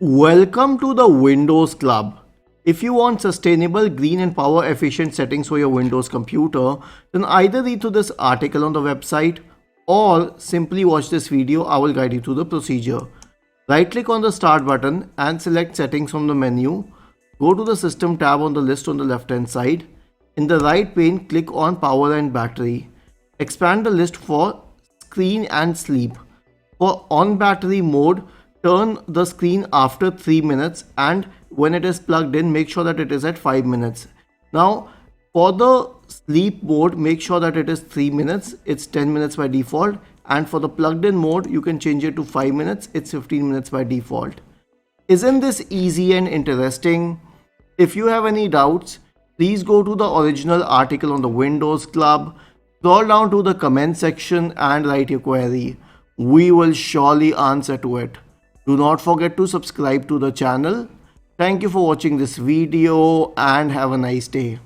Welcome to the Windows Club. If you want sustainable, green and power efficient settings for your Windows computer, then either read through this article on the website or simply watch this video. I will guide you through the procedure. Right click on the start button and select settings from the menu. Go to the system tab on the list on the left hand side. In the right pane, click on power and battery. Expand the list for screen and sleep. For on battery mode, turn the screen after 3 minutes, and when it is plugged in, make sure that it is at 5 minutes. Now for the sleep mode, make sure that it is 3 minutes. It's 10 minutes by default, and for the plugged in mode you can change it to 5 minutes. It's 15 minutes by default. Isn't this easy and interesting? If you have any doubts, please go to the original article on the Windows Club, scroll down to the comment section and write your query. We will surely answer to it. Do not forget to subscribe to the channel. Thank you for watching this video and have a nice day.